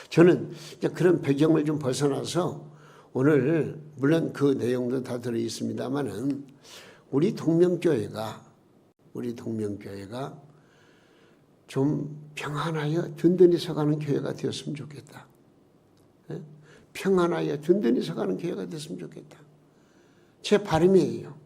저는 그런 배경을 좀 벗어나서 오늘 물론 그 내용도 다 들어 있습니다만은 우리 동명교회가 좀 평안하여 든든히 서가는 교회가 되었으면 좋겠다. 평안하여 든든히 서가는 교회가 됐으면 좋겠다. 제 바람이에요.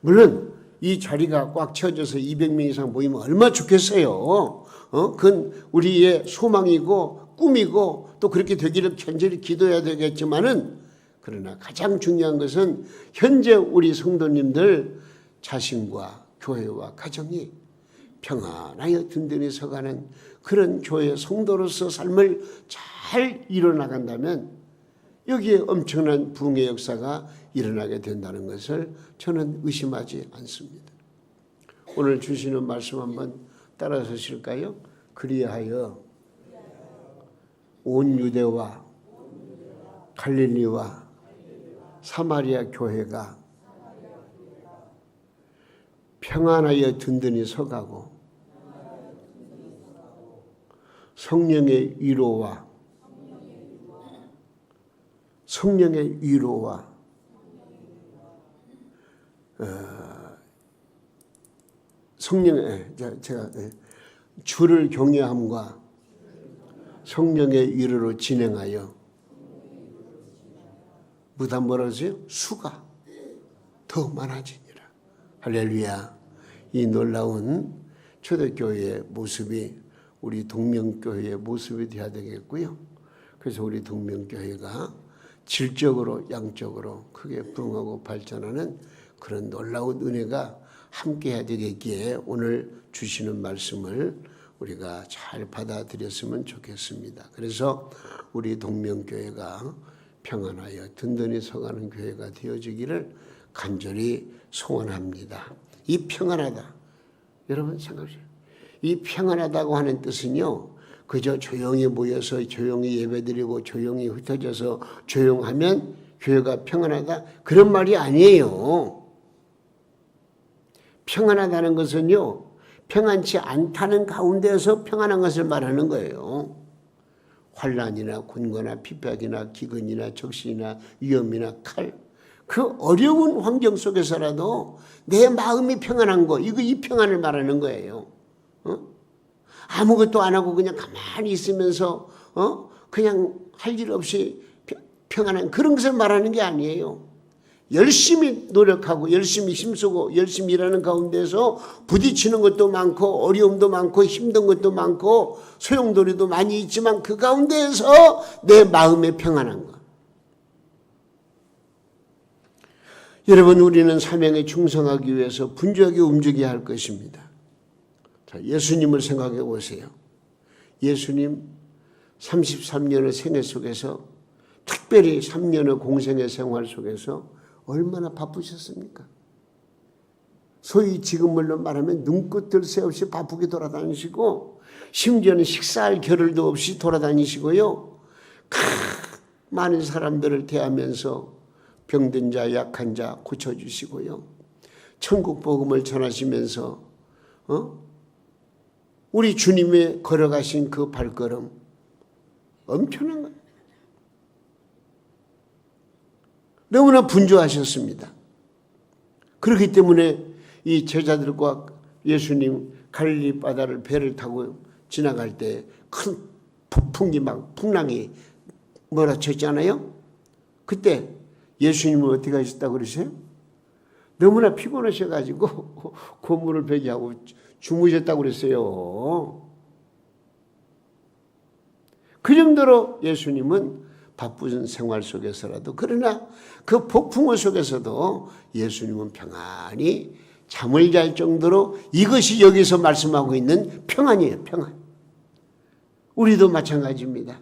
물론 이 자리가 꽉 채워져서 200명 이상 모이면 얼마나 좋겠어요. 그건 우리의 소망이고 꿈이고 또 그렇게 되기를 간절히 기도해야 되겠지만은 그러나 가장 중요한 것은 현재 우리 성도님들 자신과 교회와 가정이 평안하여 든든히 서가는 그런 교회 성도로서 삶을 잘 이뤄나간다면 여기에 엄청난 부흥의 역사가 일어나게 된다는 것을 저는 의심하지 않습니다. 오늘 주시는 말씀 한번 따라서실까요? 그리하여 온 유대와 갈릴리와 사마리아 교회가 평안하여 든든히 서가고 성령의 위로와 제가 주를 경외함과 성령의 위로로 진행하여 무단 뭐라지요? 수가 더 많아지니라. 할렐루야. 이 놀라운 초대교회의 모습이 우리 동명교회의 모습이 되어야 되겠고요. 그래서 우리 동명교회가 질적으로 양적으로 크게 부흥하고 발전하는 그런 놀라운 은혜가 함께해야 되겠기에 오늘 주시는 말씀을 우리가 잘 받아들였으면 좋겠습니다. 그래서 우리 동명교회가 평안하여 든든히 서가는 교회가 되어지기를 간절히 소원합니다. 이 평안하다, 여러분 생각하세요. 이 평안하다고 하는 뜻은요, 그저 조용히 모여서 조용히 예배드리고 조용히 흩어져서 조용하면 교회가 평안하다, 그런 말이 아니에요. 평안하다는 것은요, 평안치 않다는 가운데에서 평안한 것을 말하는 거예요. 환난이나 곤고나 핍박이나 기근이나 적신이나 위험이나 칼, 그 어려운 환경 속에서라도 내 마음이 평안한 거, 이 평안을 말하는 거예요. 아무것도 안 하고 그냥 가만히 있으면서 그냥 할 일 없이 평안한 그런 것을 말하는 게 아니에요. 열심히 노력하고 열심히 힘쓰고 열심히 일하는 가운데서 부딪히는 것도 많고 어려움도 많고 힘든 것도 많고 소용돌이도 많이 있지만 그 가운데에서 내 마음에 평안한 것. 여러분, 우리는 사명에 충성하기 위해서 분주하게 움직여야 할 것입니다. 자, 예수님을 생각해 보세요. 예수님 33년의 생애 속에서 특별히 3년의 공생의 생활 속에서 얼마나 바쁘셨습니까? 소위 지금으로 말하면 눈꽃들 새 없이 바쁘게 돌아다니시고 심지어는 식사할 겨를도 없이 돌아다니시고요. 많은 사람들을 대하면서 병든 자, 약한 자 고쳐주시고요. 천국 복음을 전하시면서 우리 주님의 걸어가신 그 발걸음 엄청난 거예요. 너무나 분주하셨습니다. 그렇기 때문에 이 제자들과 예수님 갈릴리 바다를 배를 타고 지나갈 때 큰 폭풍이 막 풍랑이 몰아쳤잖아요. 그때 예수님은 어떻게 하셨다고 그러세요? 너무나 피곤하셔가지고 고물을 베개하고 주무셨다고 그랬어요. 그 정도로 예수님은 바쁜 생활 속에서라도, 그러나 그 폭풍우 속에서도 예수님은 평안히 잠을 잘 정도로, 이것이 여기서 말씀하고 있는 평안이에요. 평안. 우리도 마찬가지입니다.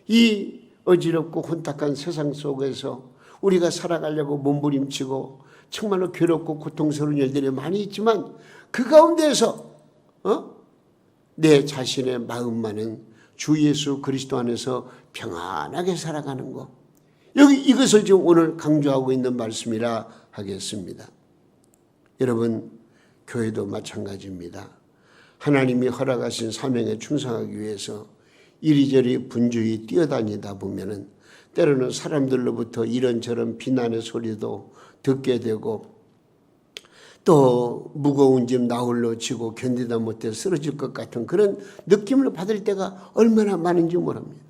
이 어지럽고 혼탁한 세상 속에서 우리가 살아가려고 몸부림치고 정말로 괴롭고 고통스러운 일들이 많이 있지만 그 가운데에서 내 자신의 마음만은 주 예수 그리스도 안에서 평안하게 살아가는 것, 여기 이것을 지금 오늘 강조하고 있는 말씀이라 하겠습니다. 여러분, 교회도 마찬가지입니다. 하나님이 허락하신 사명에 충성하기 위해서 이리저리 분주히 뛰어다니다 보면은 때로는 사람들로부터 이런저런 비난의 소리도 듣게 되고 또 무거운 짐 나홀로 지고 견디다 못해 쓰러질 것 같은 그런 느낌을 받을 때가 얼마나 많은지 모릅니다.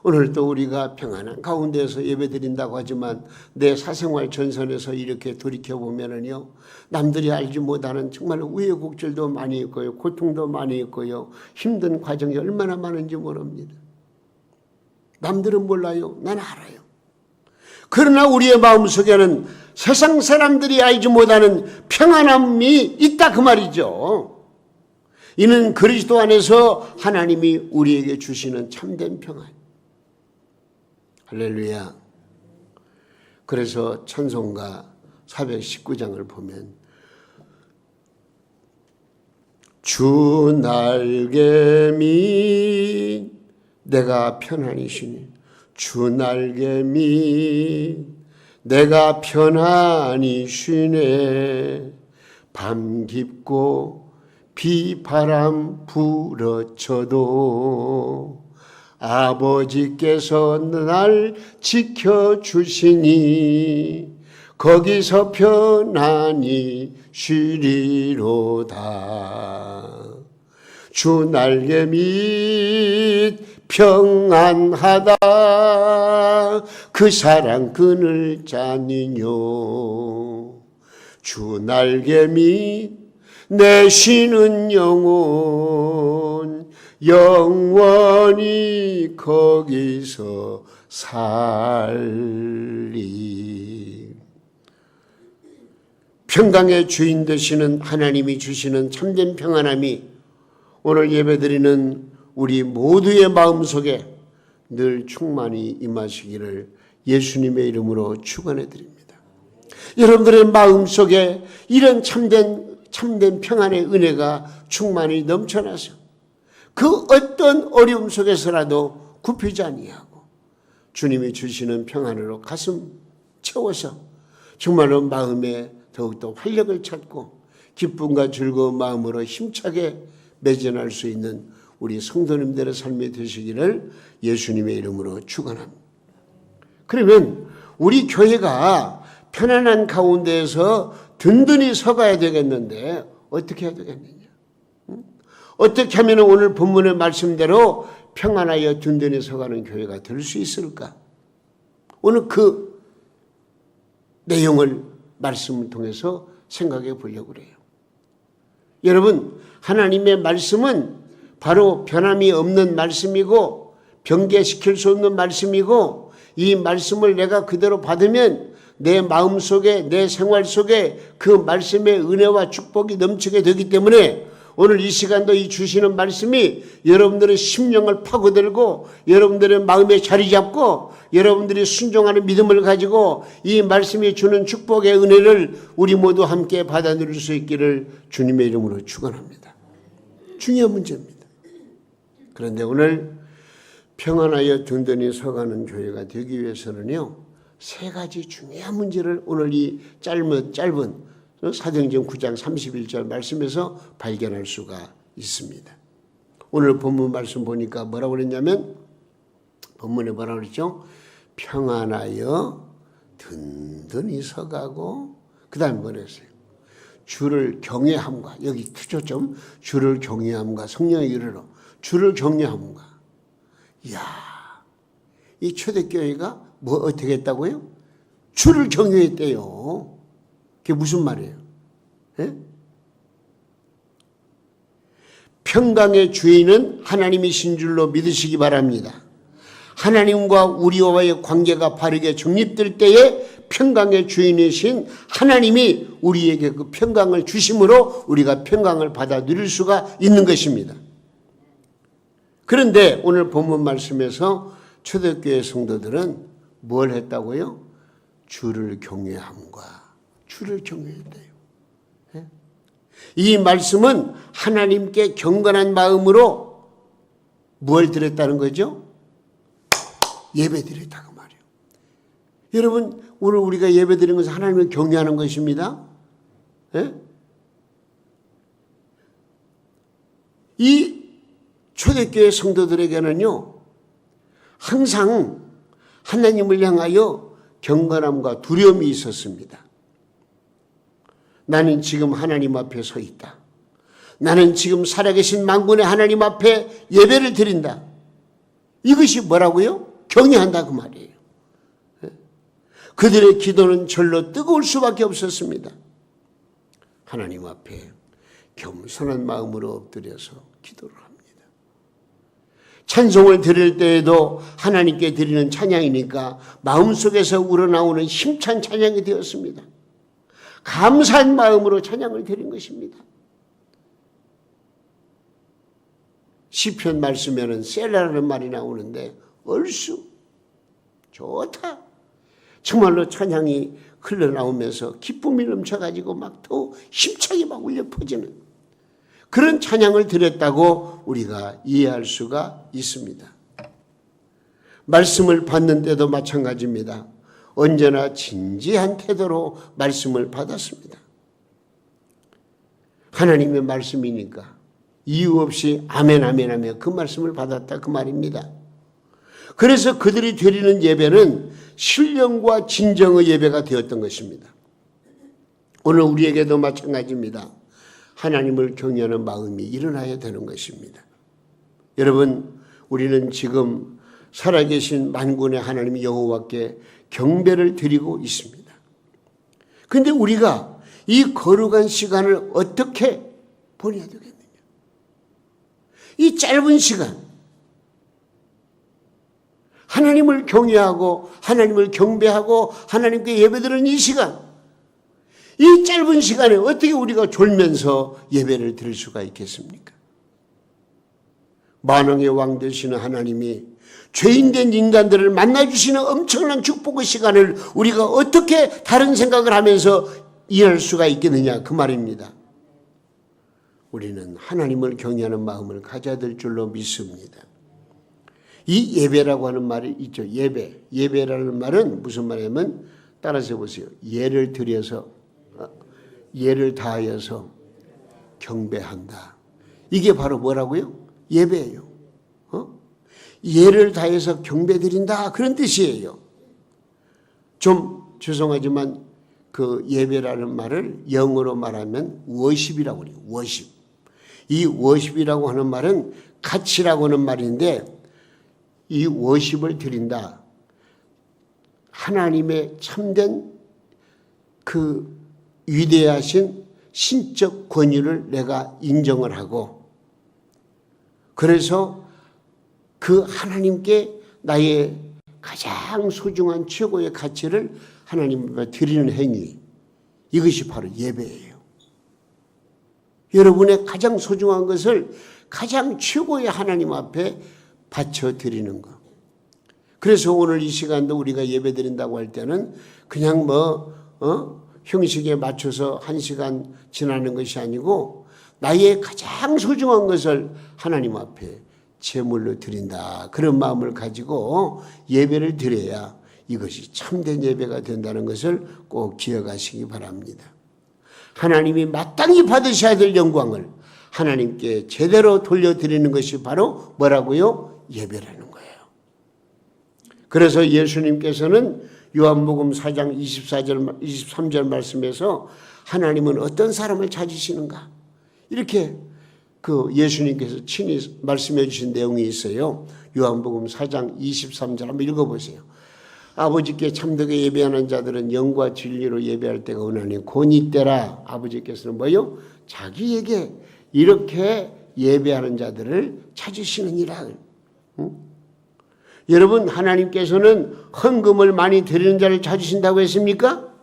오늘도 우리가 평안한 가운데서 예배드린다고 하지만 내 사생활 전선에서 이렇게 돌이켜보면은요, 남들이 알지 못하는 정말 우여곡절도 많이 있고요, 고통도 많이 있고요, 힘든 과정이 얼마나 많은지 모릅니다. 남들은 몰라요. 난 알아요. 그러나 우리의 마음속에는 세상 사람들이 알지 못하는 평안함이 있다 그 말이죠. 이는 그리스도 안에서 하나님이 우리에게 주시는 참된 평안. 할렐루야. 그래서 찬송가 419장을 보면 주 날개 밑 내가 편안히 쉬니 주 날개 밑 내가 편안히 쉬네 밤 깊고 비바람 불어쳐도 아버지께서 날 지켜주시니 거기서 편안히 쉬리로다. 주 날개 밑 평안하다 그 사랑 그늘 자니뇨. 주 날개 밑 내 쉬는 영혼 영원히 거기서 살리. 평강의 주인 되시는 하나님이 주시는 참된 평안함이 오늘 예배드리는 우리 모두의 마음속에 늘 충만히 임하시기를 예수님의 이름으로 축원해 드립니다. 여러분들의 마음속에 이런 참된 평안의 은혜가 충만히 넘쳐나서 그 어떤 어려움 속에서라도 굽히지 아니하고 주님이 주시는 평안으로 가슴 채워서 정말로 마음에 더욱더 활력을 찾고 기쁨과 즐거운 마음으로 힘차게 매진할 수 있는 우리 성도님들의 삶이 되시기를 예수님의 이름으로 축원합니다. 그러면 우리 교회가 편안한 가운데에서 든든히 서가야 되겠는데 어떻게 해야 되겠느냐? 어떻게 하면 오늘 본문의 말씀대로 평안하여 든든히 서가는 교회가 될 수 있을까? 오늘 그 내용을 말씀을 통해서 생각해 보려고 그래요. 여러분, 하나님의 말씀은 바로 변함이 없는 말씀이고 변개시킬 수 없는 말씀이고 이 말씀을 내가 그대로 받으면 내 마음 속에 내 생활 속에 그 말씀의 은혜와 축복이 넘치게 되기 때문에 오늘 이 시간도 이 주시는 말씀이 여러분들의 심령을 파고들고 여러분들의 마음에 자리 잡고 여러분들이 순종하는 믿음을 가지고 이 말씀이 주는 축복의 은혜를 우리 모두 함께 받아 누릴 수 있기를 주님의 이름으로 축원합니다. 중요한 문제입니다. 그런데 오늘 평안하여 든든히 서가는 교회가 되기 위해서는요, 세 가지 중요한 문제를 오늘 이 짧은 사도행전 9장 31절 말씀에서 발견할 수가 있습니다. 오늘 본문 말씀 보니까 뭐라고 그랬냐면 본문에 뭐라고 그랬죠? 평안하여 든든히 서가고 그 다음에 뭐랬어요? 주를 경외함과 여기 초점 주를 경외함과 성령의 이르러 주를 경외함과. 이야, 이 초대교회가 뭐 어떻게 했다고요? 주를 경외했대요. 그게 무슨 말이에요? 예? 평강의 주인은 하나님이신 줄로 믿으시기 바랍니다. 하나님과 우리와의 관계가 바르게 정립될 때에 평강의 주인이신 하나님이 우리에게 그 평강을 주심으로 우리가 평강을 받아 누릴 수가 있는 것입니다. 그런데 오늘 본문 말씀에서 초대교회 성도들은 뭘 했다고요? 주를 경외함과 주를 경외했대요. 예? 이 말씀은 하나님께 경건한 마음으로 뭘 드렸다는 거죠? 예배 드렸다고 말이에요. 여러분, 오늘 우리가 예배 드리는 것은 하나님을 경외하는 것입니다. 예? 이 초대교회 성도들에게는요, 항상 하나님을 향하여 경건함과 두려움이 있었습니다. 나는 지금 하나님 앞에 서 있다. 나는 지금 살아계신 만군의 하나님 앞에 예배를 드린다. 이것이 뭐라고요? 경외한다 그 말이에요. 그들의 기도는 절로 뜨거울 수밖에 없었습니다. 하나님 앞에 겸손한 마음으로 엎드려서 기도를 합니다. 찬송을 드릴 때에도 하나님께 드리는 찬양이니까 마음속에서 우러나오는 힘찬 찬양이 되었습니다. 감사한 마음으로 찬양을 드린 것입니다. 시편 말씀에는 셀라라는 말이 나오는데 얼쑤 좋다. 정말로 찬양이 흘러나오면서 기쁨이 넘쳐가지고 막 더 힘차게 막 울려 퍼지는 그런 찬양을 드렸다고 우리가 이해할 수가 있습니다. 말씀을 받는 때도 마찬가지입니다. 언제나 진지한 태도로 말씀을 받았습니다. 하나님의 말씀이니까 이유 없이 아멘 아멘 하며 그 말씀을 받았다 그 말입니다. 그래서 그들이 드리는 예배는 신령과 진정의 예배가 되었던 것입니다. 오늘 우리에게도 마찬가지입니다. 하나님을 경외하는 마음이 일어나야 되는 것입니다. 여러분, 우리는 지금 살아계신 만군의 하나님 여호와께 경배를 드리고 있습니다. 그런데 우리가 이 거룩한 시간을 어떻게 보내야 되겠느냐? 이 짧은 시간, 하나님을 경외하고 하나님을 경배하고 하나님께 예배드리는 이 시간, 이 짧은 시간에 어떻게 우리가 졸면서 예배를 드릴 수가 있겠습니까? 만왕의 왕 되시는 하나님이 죄인된 인간들을 만나주시는 엄청난 축복의 시간을 우리가 어떻게 다른 생각을 하면서 이해할 수가 있겠느냐 그 말입니다. 우리는 하나님을 경외하는 마음을 가져야 될 줄로 믿습니다. 이 예배라고 하는 말이 있죠. 예배라는 말은 무슨 말이냐면 따라서 해보세요. 예를 들여서 예를 다하여서 경배한다. 이게 바로 뭐라고요? 예배예요. 예를 다해서 경배드린다 그런 뜻이에요. 좀 죄송하지만 그 예배라는 말을 영어로 말하면 worship이라고 그래요. worship. 이 worship이라고 하는 말은 가치라고 하는 말인데 이 worship을 드린다. 하나님의 참된 그 위대하신 신적 권위를 내가 인정을 하고 그래서 그 하나님께 나의 가장 소중한 최고의 가치를 하나님께 드리는 행위, 이것이 바로 예배예요. 여러분의 가장 소중한 것을 가장 최고의 하나님 앞에 바쳐 드리는 것. 그래서 오늘 이 시간도 우리가 예배 드린다고 할 때는 그냥 형식에 맞춰서 1시간 지나는 것이 아니고 나의 가장 소중한 것을 하나님 앞에 제물로 드린다. 그런 마음을 가지고 예배를 드려야 이것이 참된 예배가 된다는 것을 꼭 기억하시기 바랍니다. 하나님이 마땅히 받으셔야 될 영광을 하나님께 제대로 돌려드리는 것이 바로 뭐라고요? 예배라는 거예요. 그래서 예수님께서는 요한복음 4장 24절, 23절 말씀에서 하나님은 어떤 사람을 찾으시는가? 이렇게 그 예수님께서 친히 말씀해 주신 내용이 있어요. 요한복음 4장 23절 한번 읽어보세요. 아버지께 참되게 예배하는 자들은 영과 진리로 예배할 때가 오나니 곧 이때라. 아버지께서는 뭐요? 자기에게 이렇게 예배하는 자들을 찾으시느니라. 여러분, 하나님께서는 헌금을 많이 드리는 자를 찾으신다고 했습니까?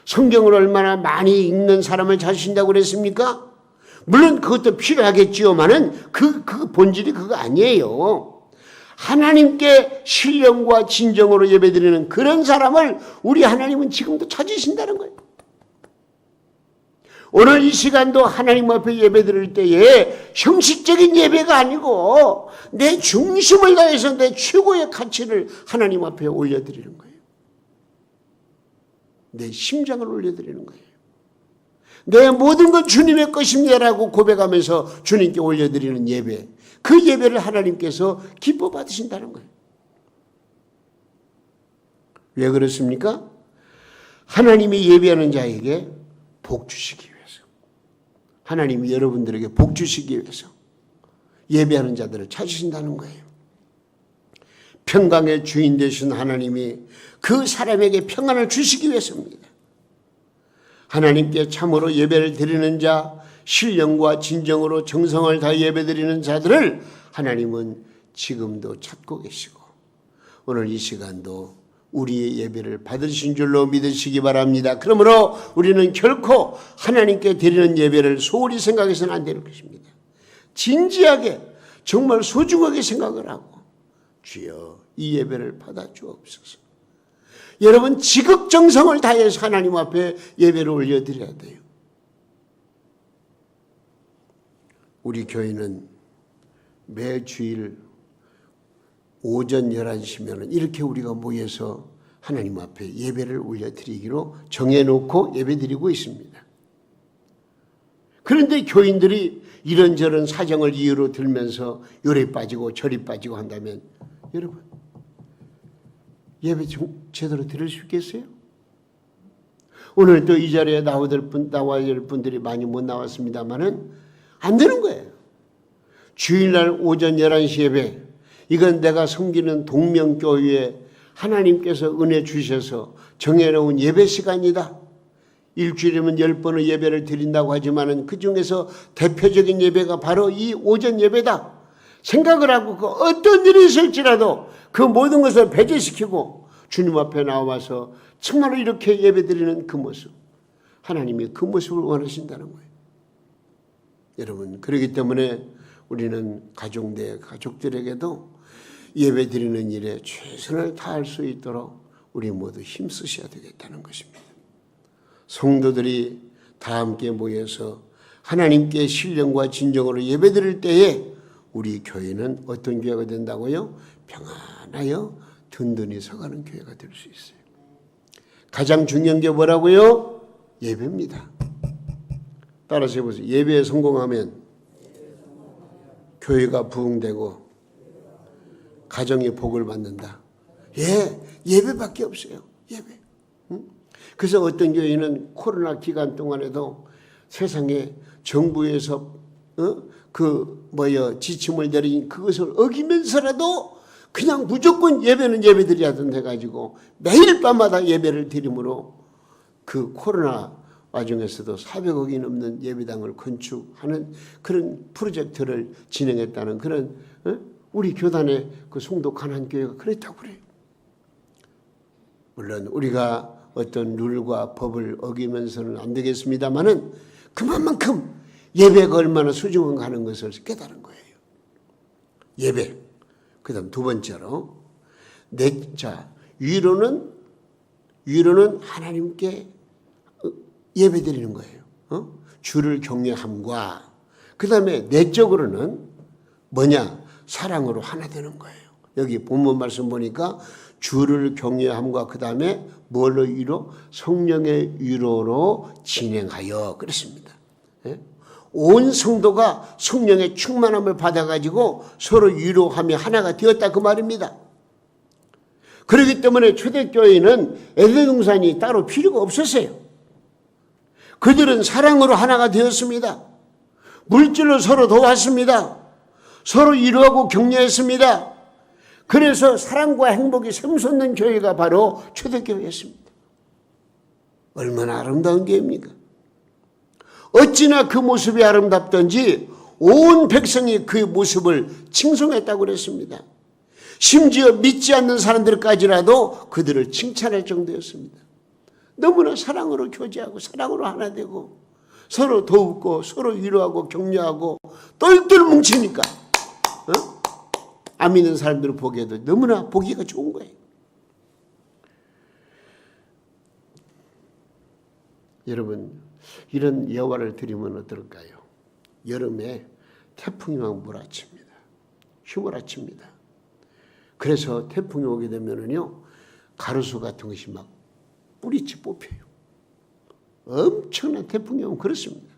성경을 얼마나 많이 읽는 사람을 찾으신다고 그랬습니까? 물론 그것도 필요하겠지요만은 그 본질이 그거 아니에요. 하나님께 신령과 진정으로 예배드리는 그런 사람을 우리 하나님은 지금도 찾으신다는 거예요. 오늘 이 시간도 하나님 앞에 예배드릴 때에 형식적인 예배가 아니고 내 중심을 다해서 내 최고의 가치를 하나님 앞에 올려드리는 거예요. 내 심장을 올려드리는 거예요. 내 모든 것 주님의 것입니다라고 고백하면서 주님께 올려드리는 예배, 그 예배를 하나님께서 기뻐 받으신다는 거예요. 왜 그렇습니까? 하나님이 예배하는 자에게 복 주시기 위해서, 하나님이 여러분들에게 복 주시기 위해서 예배하는 자들을 찾으신다는 거예요. 평강의 주인 되신 하나님이 그 사람에게 평안을 주시기 위해서입니다. 하나님께 참으로 예배를 드리는 자, 신령과 진정으로 정성을 다해 예배드리는 자들을 하나님은 지금도 찾고 계시고 오늘 이 시간도 우리의 예배를 받으신 줄로 믿으시기 바랍니다. 그러므로 우리는 결코 하나님께 드리는 예배를 소홀히 생각해서는 안 되는 것입니다. 진지하게 정말 소중하게 생각을 하고 주여 이 예배를 받아 주옵소서. 여러분 지극정성을 다해서 하나님 앞에 예배를 올려드려야 돼요. 우리 교회는 매 주일 오전 11시면 이렇게 우리가 모여서 하나님 앞에 예배를 올려드리기로 정해놓고 예배드리고 있습니다. 그런데 교인들이 이런저런 사정을 이유로 들면서 요리 빠지고 저리 빠지고 한다면 여러분 예배 제대로 드릴 수 있겠어요? 오늘 또 이 자리에 나와야 될 분들이 많이 못 나왔습니다만은 안 되는 거예요. 주일날 오전 11시 예배, 이건 내가 섬기는 동명교회에 하나님께서 은혜 주셔서 정해놓은 예배 시간이다. 일주일이면 10번의 예배를 드린다고 하지만 그 중에서 대표적인 예배가 바로 이 오전 예배다. 생각을 하고 그 어떤 일이 있을지라도 그 모든 것을 배제시키고 주님 앞에 나와서 정말로 이렇게 예배드리는 그 모습, 하나님이 그 모습을 원하신다는 거예요. 여러분, 그렇기 때문에 우리는 가족 내 가족들에게도 예배드리는 일에 최선을 다할 수 있도록 우리 모두 힘쓰셔야 되겠다는 것입니다. 성도들이 다 함께 모여서 하나님께 신령과 진정으로 예배드릴 때에 우리 교회는 어떤 교회가 된다고요? 평안하여 든든히 서가는 교회가 될 수 있어요. 가장 중요한 게 뭐라고요? 예배입니다. 따라서 해보세요. 예배에 성공하면 교회가 부흥되고 가정이 복을 받는다. 예배밖에 없어요. 예배. 그래서 어떤 교회는 코로나 기간 동안에도 세상에 정부에서 지침을 내린 그것을 어기면서라도 그냥 무조건 예배는 예배드려야 된다 해가지고 매일 밤마다 예배를 드림으로 그 코로나 와중에서도 400억이 넘는 예배당을 건축하는 그런 프로젝트를 진행했다는 그런 우리 교단의 그 송도 가난교회가 그랬다고 그래요. 물론 우리가 어떤 룰과 법을 어기면서는 안 되겠습니다만은 그만큼 예배가 얼마나 소중한가 하는 것을 깨달은 거예요. 예배. 그 다음 두 번째로 위로는 하나님께 예배드리는 거예요. 주를 경외함과 그 다음에 내적으로는 뭐냐? 사랑으로 하나 되는 거예요. 여기 본문 말씀 보니까 주를 경외함과 그 다음에 뭘로 위로? 성령의 위로로 진행하여 그랬습니다. 온 성도가 성령의 충만함을 받아가지고 서로 위로하며 하나가 되었다 그 말입니다. 그렇기 때문에 초대교회는 에덴동산이 따로 필요가 없었어요. 그들은 사랑으로 하나가 되었습니다. 물질로 서로 도왔습니다. 서로 위로하고 격려했습니다. 그래서 사랑과 행복이 샘솟는 교회가 바로 초대교회였습니다. 얼마나 아름다운 교회입니까? 어찌나 그 모습이 아름답던지 온 백성이 그 모습을 칭송했다고 그랬습니다. 심지어 믿지 않는 사람들까지라도 그들을 칭찬할 정도였습니다. 너무나 사랑으로 교제하고 사랑으로 하나 되고 서로 도우고 서로 위로하고 격려하고 똘똘 뭉치니까 안 믿는 사람들을 보기에도 너무나 보기가 좋은 거예요. 여러분, 이런 예화를 드리면 어떨까요? 여름에 태풍이 막 몰아칩니다. 휘몰아칩니다. 그래서 태풍이 오게 되면은요, 가로수 같은 것이 막 뿌리째 뽑혀요. 엄청난 태풍이 오면 그렇습니다.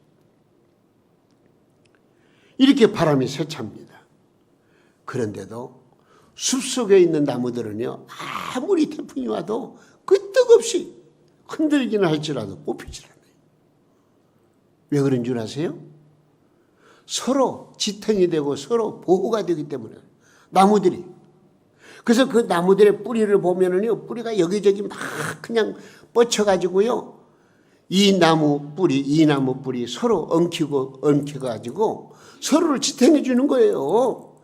이렇게 바람이 세차입니다. 그런데도 숲속에 있는 나무들은요, 아무리 태풍이 와도 끄떡없이 흔들기는 할지라도 뽑히질 않아요. 왜 그런 줄 아세요? 서로 지탱이 되고 서로 보호가 되기 때문에 나무들이. 그래서 그 나무들의 뿌리를 보면은요, 뿌리가 여기저기 막 그냥 뻗쳐가지고요, 이 나무 뿌리 서로 엉켜가지고 서로를 지탱해 주는 거예요.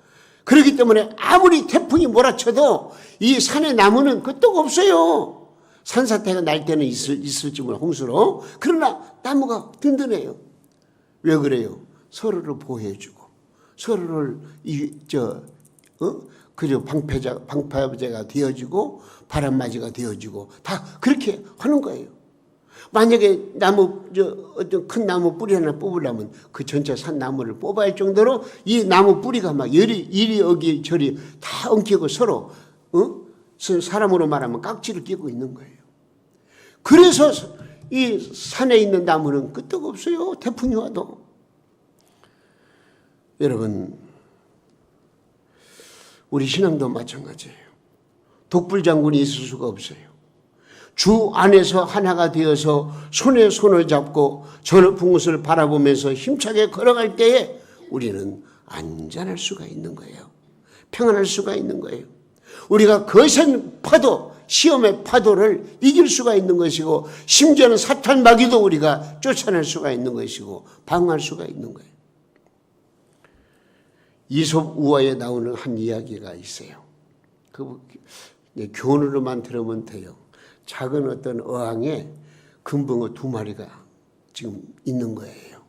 그렇기 때문에 아무리 태풍이 몰아쳐도 이 산의 나무는 끄떡없어요. 산사태가 날 때는 있을지 몰라, 홍수로. 그러나 나무가 든든해요. 왜 그래요? 서로를 보호해주고 서로를 그리고 방파제가 되어주고 바람맞이가 되어주고 다 그렇게 하는 거예요. 만약에 어떤 큰 나무 뿌리 하나 뽑으려면 그 전체 산 나무를 뽑아야 할 정도로 이 나무 뿌리가 막 이리 여기 저리 다 엉키고 서로 사람으로 말하면 깍지를 끼고 있는 거예요. 그래서 이 산에 있는 나무는 끄떡없어요. 태풍이 와도. 여러분, 우리 신앙도 마찬가지예요. 독불장군이 있을 수가 없어요. 주 안에서 하나가 되어서 손에 손을 잡고 저 높은 곳을 바라보면서 힘차게 걸어갈 때에 우리는 안전할 수가 있는 거예요. 평안할 수가 있는 거예요. 우리가 거센 파도, 시험의 파도를 이길 수가 있는 것이고, 심지어는 사탄 마귀도 우리가 쫓아낼 수가 있는 것이고 방어할 수가 있는 거예요. 이솝 우화에 나오는 한 이야기가 있어요. 그 교훈으로만 들으면 돼요. 작은 어떤 어항에 금붕어 2마리가 지금 있는 거예요.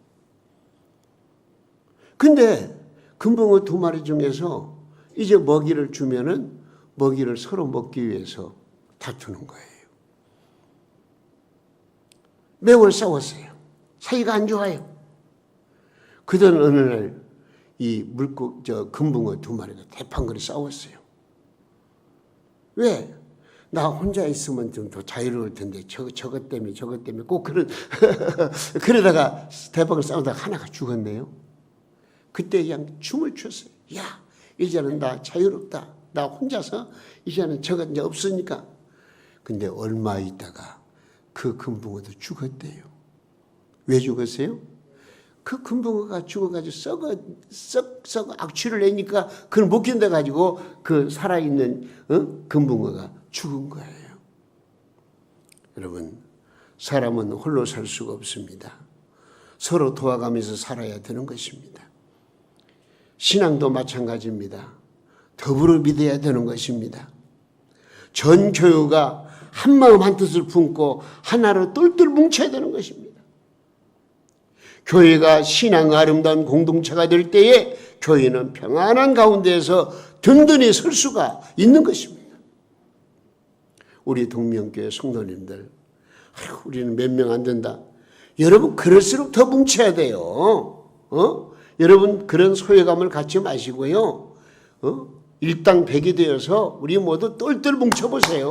근데 금붕어 2마리 중에서 이제 먹이를 주면은 먹이를 서로 먹기 위해서 다투는 거예요. 매월 싸웠어요. 사이가 안 좋아요. 그러던 어느 날 이 금붕어 2마리가 대판거리 싸웠어요. 왜? 나 혼자 있으면 좀 더 자유로울 텐데 저것 때문에 꼭 그러다가 대박을 싸우다가 하나가 죽었네요. 그때 그냥 춤을 췄어요. 야, 이제는 나 자유롭다. 나 혼자서 이제는 저것 이제 없으니까. 근데 얼마 있다가 그 금붕어도 죽었대요. 왜 죽었어요? 그 금붕어가 죽어가지고 썩어 악취를 내니까 그걸 못 견뎌가지고 그 살아있는 금붕어가 죽은 거예요. 여러분, 사람은 홀로 살 수가 없습니다. 서로 도와가면서 살아야 되는 것입니다. 신앙도 마찬가지입니다. 더불어 믿어야 되는 것입니다. 전 교회가 한마음 한뜻을 품고 하나로 똘똘 뭉쳐야 되는 것입니다. 교회가 신앙 아름다운 공동체가 될 때에 교회는 평안한 가운데에서 든든히 설 수가 있는 것입니다. 우리 동명교회 성도님들, 우리는 몇 명 안 된다. 여러분, 그럴수록 더 뭉쳐야 돼요. 여러분, 그런 소외감을 갖지 마시고요. 일당백이 되어서 우리 모두 똘똘 뭉쳐보세요.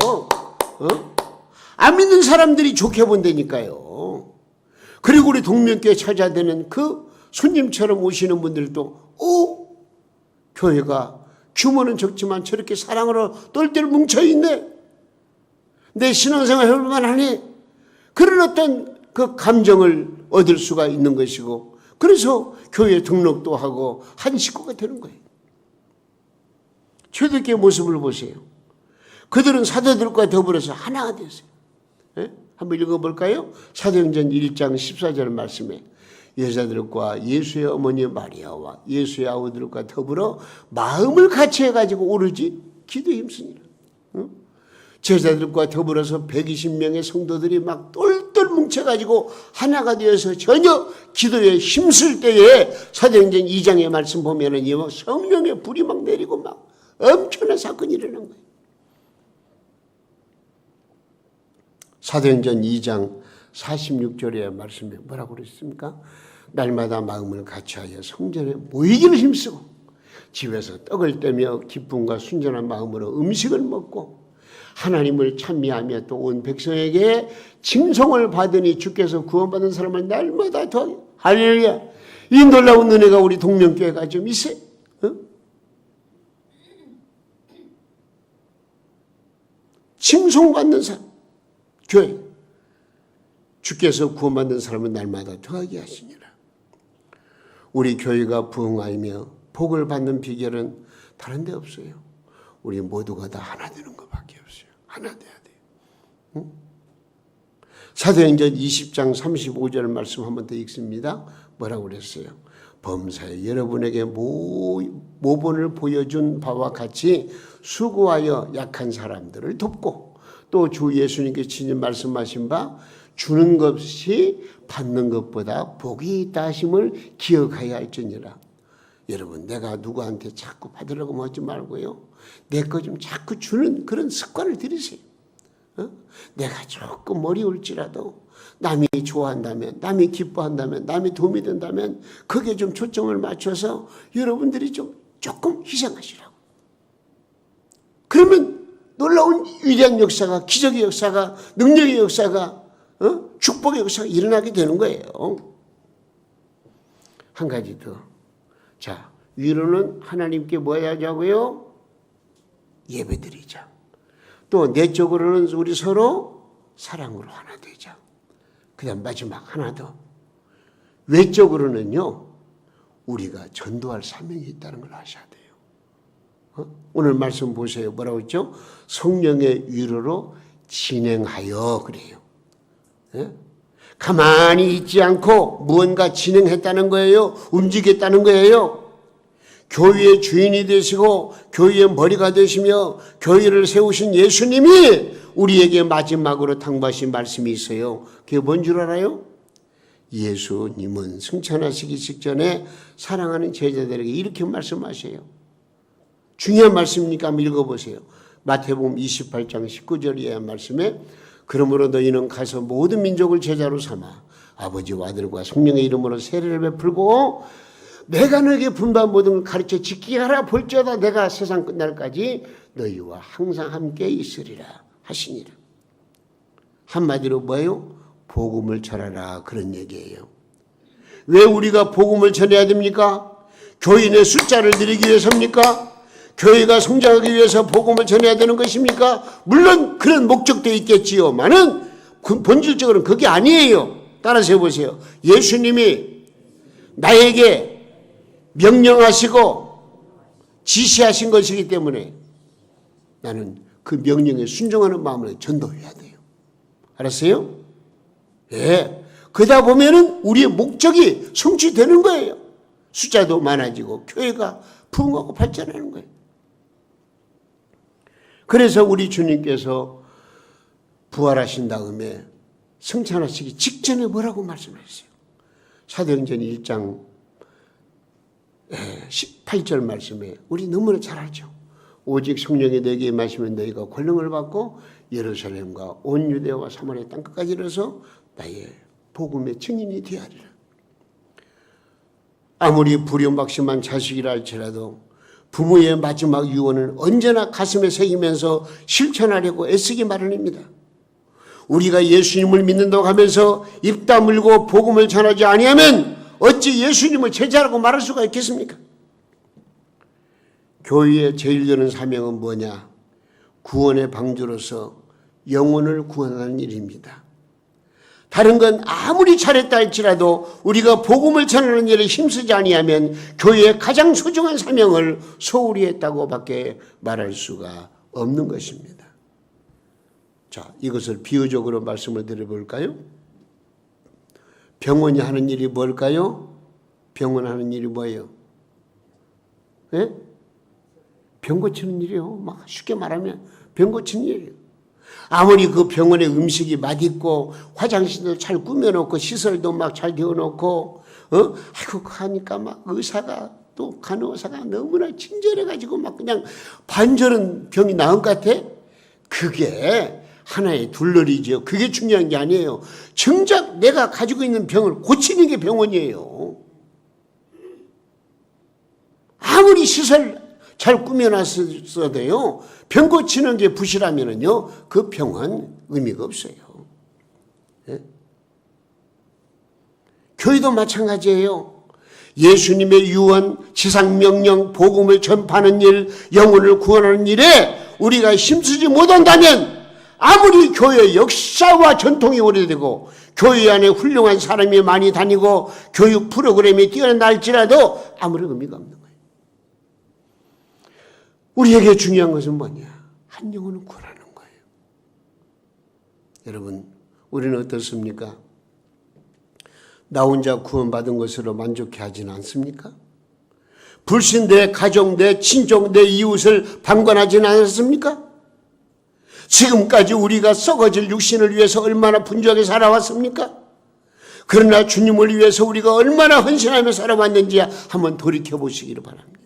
안 믿는 사람들이 좋게 본다니까요. 그리고 우리 동명교회 찾아되는 그 손님처럼 오시는 분들도 교회가 규모는 적지만 저렇게 사랑으로 똘똘 뭉쳐있네. 내 신앙생활 해볼만 하니. 그런 어떤 그 감정을 얻을 수가 있는 것이고, 그래서 교회 등록도 하고 한 식구가 되는 거예요. 초대교회 모습을 보세요. 그들은 사도들과 더불어서 하나가 됐어요. 한번 읽어볼까요? 사도행전 1장 14절 말씀에 여자들과 예수의 어머니 마리아와 예수의 아우들과 더불어 마음을 같이 해가지고 오로지 기도에 힘쓰니라. 제자들과 더불어서 120명의 성도들이 막 똘똘 뭉쳐가지고 하나가 되어서 전혀 기도에 힘쓸 때에 사도행전 2장의 말씀 보면은 성령의 불이 막 내리고 막 엄청난 사건이 일어난 거예요. 사도행전 2장 46절의 말씀에 뭐라고 그랬습니까? 날마다 마음을 같이하여 성전에 모이기를 힘쓰고 집에서 떡을 떼며 기쁨과 순전한 마음으로 음식을 먹고 하나님을 찬미하며 또 온 백성에게 칭송을 받으니 주께서 구원받은 사람을 날마다 더하게. 할렐루야. 이 놀라운 은혜가 우리 동명교회가 좀 있어요. 칭송받는 사람, 교회. 주께서 구원받는 사람은 날마다 더하게 하시니라. 우리 교회가 부흥하며 복을 받는 비결은 다른 데 없어요. 우리 모두가 다 하나 되는 것밖에 없어요. 하나 돼야 돼요. 응? 사도행전 20장 35절 말씀 한 번 더 읽습니다. 뭐라고 그랬어요? 범사에 여러분에게 모본을 보여준 바와 같이 수고하여 약한 사람들을 돕고 또 주 예수님께 친히 말씀하신 바 주는 것이 받는 것보다 복이 있다 하심을 기억하여야 할지니라. 여러분, 내가 누구한테 자꾸 받으려고 하지 말고요. 내 거 좀 자꾸 주는 그런 습관을 들이세요. 내가 조금 어려울지라도 남이 좋아한다면, 남이 기뻐한다면, 남이 도움이 된다면 거기에 좀 초점을 맞춰서 여러분들이 좀 조금 희생하시라고. 그러면 놀라운 위대한 역사가, 기적의 역사가, 능력의 역사가, 축복의 역사가 일어나게 되는 거예요. 한 가지 더. 자, 위로는 하나님께 뭐 하자고요? 예배드리자. 또 내적으로는 우리 서로 사랑으로 하나 되자. 그 다음 마지막 하나 더. 외적으로는요, 우리가 전도할 사명이 있다는 걸 아셔야 돼요. 오늘 말씀 보세요. 뭐라고 했죠? 성령의 위로로 진행하여 그래요. 가만히 있지 않고 무언가 진행했다는 거예요. 움직였다는 거예요. 교회의 주인이 되시고 교회의 머리가 되시며 교회를 세우신 예수님이 우리에게 마지막으로 당부하신 말씀이 있어요. 그게 뭔 줄 알아요? 예수님은 승천하시기 직전에 사랑하는 제자들에게 이렇게 말씀하세요. 중요한 말씀이니까 한번 읽어보세요. 마태복음 28장 19절의 말씀에 그러므로 너희는 가서 모든 민족을 제자로 삼아 아버지와 아들과 성령의 이름으로 세례를 베풀고 내가 너에게 분부한 모든 걸 가르쳐 지키게 하라. 볼지어다 내가 세상 끝날까지 너희와 항상 함께 있으리라 하시니라. 한마디로 뭐예요? 복음을 전하라 그런 얘기예요. 왜 우리가 복음을 전해야 됩니까? 교인의 숫자를 늘리기 위해서입니까? 교회가 성장하기 위해서 복음을 전해야 되는 것입니까? 물론 그런 목적도 있겠지요만은 본질적으로는 그게 아니에요. 따라서 해보세요. 예수님이 나에게 명령하시고 지시하신 것이기 때문에 나는 그 명령에 순종하는 마음으로 전도해야 돼요. 알았어요? 예. 그러다 보면은 우리의 목적이 성취되는 거예요. 숫자도 많아지고 교회가 부흥하고 발전하는 거예요. 그래서 우리 주님께서 부활하신 다음에 승천하시기 직전에 뭐라고 말씀하셨어요? 사도행전 1장 18절 말씀에 우리 너무나 잘 알죠. 오직 성령이 너에게 임하시면 너희가 권능을 받고 예루살렘과 온 유대와 사마리아 땅끝까지 이르러서 나의 복음의 증인이 되어리라. 아무리 불임박심한 자식이라 할지라도 부모의 마지막 유언은 언제나 가슴에 새기면서 실천하려고 애쓰기 마련입니다. 우리가 예수님을 믿는다고 하면서 입 다물고 복음을 전하지 아니하면 어찌 예수님을 제자라고 말할 수가 있겠습니까? 교회의 제일 드는 사명은 뭐냐? 구원의 방주로서 영혼을 구원하는 일입니다. 다른 건 아무리 잘했다 할지라도 우리가 복음을 전하는 일에 힘쓰지 아니하면 교회의 가장 소중한 사명을 소홀히 했다고 밖에 말할 수가 없는 것입니다. 자, 이것을 비유적으로 말씀을 드려볼까요? 병원이 하는 일이 뭘까요? 병원 하는 일이 뭐예요? 예? 병 고치는 일이에요. 막 쉽게 말하면 병 고치는 일이에요. 아무리 그 병원에 음식이 맛있고 화장실도 잘 꾸며놓고 시설도 막 잘 되어놓고 아이고 하니까 막 의사가 또 간호사가 너무나 친절해가지고 막 그냥 반절은 병이 나은 것 같아? 그게 하나의 둘러리죠. 그게 중요한 게 아니에요. 정작 내가 가지고 있는 병을 고치는 게 병원이에요. 아무리 시설 잘 꾸며놨어도요, 병 고치는 게 부실하면은요, 그 병은 의미가 없어요. 예? 교회도 마찬가지예요. 예수님의 유언, 지상명령, 복음을 전파하는 일, 영혼을 구원하는 일에 우리가 힘쓰지 못한다면 아무리 교회 역사와 전통이 오래되고 교회 안에 훌륭한 사람이 많이 다니고 교육 프로그램이 뛰어난다 할지라도 아무런 의미가 없는 거예요. 우리에게 중요한 것은 뭐냐? 한 영혼을 구원하는 거예요. 여러분, 우리는 어떻습니까? 나 혼자 구원받은 것으로 만족해 하지는 않습니까? 불신 내 가족, 내 친족, 내 이웃을 방관하지는 않았습니까? 지금까지 우리가 썩어질 육신을 위해서 얼마나 분주하게 살아왔습니까? 그러나 주님을 위해서 우리가 얼마나 헌신하며 살아왔는지 한번 돌이켜보시기를 바랍니다.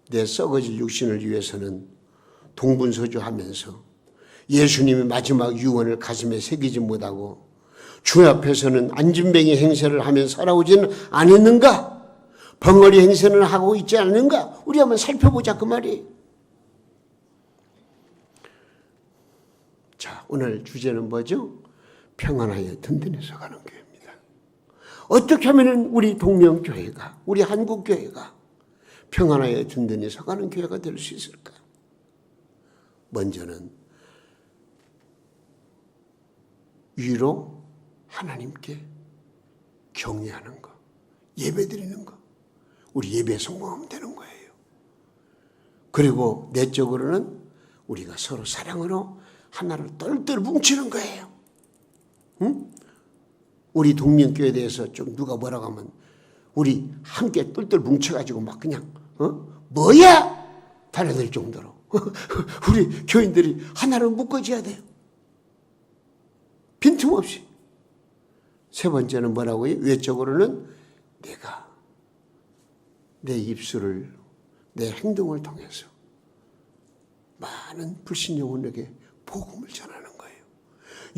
내 썩어질 육신을 위해서는 동분서주하면서 예수님의 마지막 유언을 가슴에 새기지 못하고 주 앞에서는 안진뱅이 행세를 하며 살아오지는 않았는가? 벙어리 행세는 하고 있지 않는가? 우리 한번 살펴보자 그 말이에요. 자, 오늘 주제는 뭐죠? 평안하여 든든히 서가는 교회입니다. 어떻게 하면 우리 동명교회가, 우리 한국교회가 평안하여 든든히 서가는 교회가 될 수 있을까? 먼저는 위로 하나님께 경외하는 거, 예배드리는 거. 우리 예배에 성공하면 되는 거예요. 그리고 내적으로는 우리가 서로 사랑으로 하나를 똘똘 뭉치는 거예요. 응? 우리 동명교회에 대해서 좀 누가 뭐라고 하면 우리 함께 똘똘 뭉쳐가지고 막 그냥 뭐야? 달아들 정도로 우리 교인들이 하나로 묶어져야 돼요. 빈틈없이. 세 번째는 뭐라고요? 외적으로는 내가 내 입술을, 내 행동을 통해서 많은 불신 영혼에게 복음을 전하는 거예요.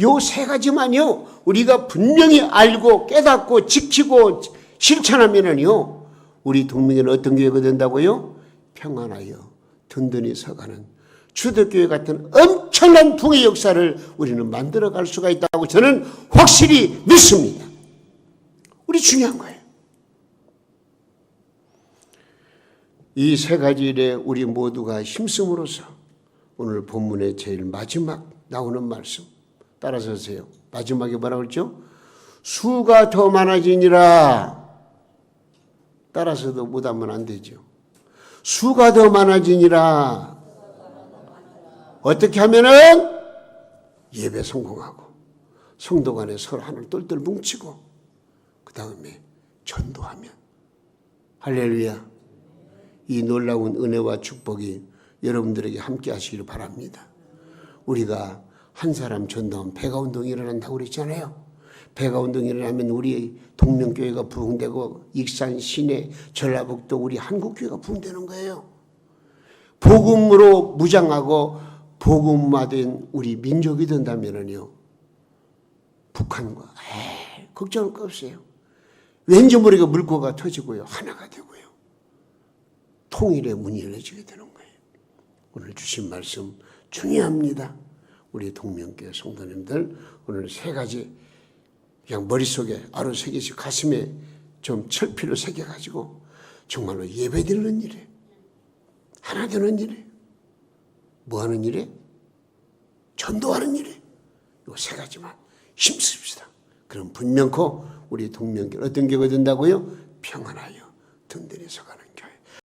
요 세 가지만요, 우리가 분명히 알고 깨닫고 지키고 실천하면은요, 우리 동명회는 어떤 교회가 된다고요? 평안하여 든든히 서가는 주도교회 같은 엄청난 부의 역사를 우리는 만들어갈 수가 있다고 저는 확실히 믿습니다. 우리 중요한 거예요. 이 세 가지 일에 우리 모두가 힘쓰므로써 오늘 본문의 제일 마지막 나오는 말씀 따라서 하세요. 마지막에 뭐라고 그랬죠? 수가 더 많아지니라. 따라서도 못하면 안 되죠. 수가 더 많아지니라. 어떻게 하면은 예배 성공하고 성도 간에 서로 하나를 똘똘 뭉치고 그 다음에 전도하면 할렐루야. 이 놀라운 은혜와 축복이 여러분들에게 함께 하시기를 바랍니다. 우리가 한 사람 전도하면 배가운동이 일어난다고 그랬잖아요. 배가운동이 일어나면 우리 동명교회가 부흥되고 익산, 시내, 전라북도 우리 한국교회가 부흥되는 거예요. 복음으로 무장하고 복음화된 우리 민족이 된다면요, 북한과 걱정할 거 없어요. 왠지 모르게 물꼬가 터지고요, 하나가 되고요, 통일의 문이 열려지게 되는 거예요. 오늘 주신 말씀 중요합니다. 우리 동명교회 성도님들 오늘 세 가지 그냥 머릿속에 아로 세 개씩 가슴에 좀 철피로 새겨가지고 정말로 예배드리는 일에 하나 되는 일에 뭐 하는 일에? 전도하는 일에 이 세 가지만 힘씁시다. 그럼 분명코 우리 동명교회 어떤 교회가 된다고요? 평안하여 든든히 서가는 교회.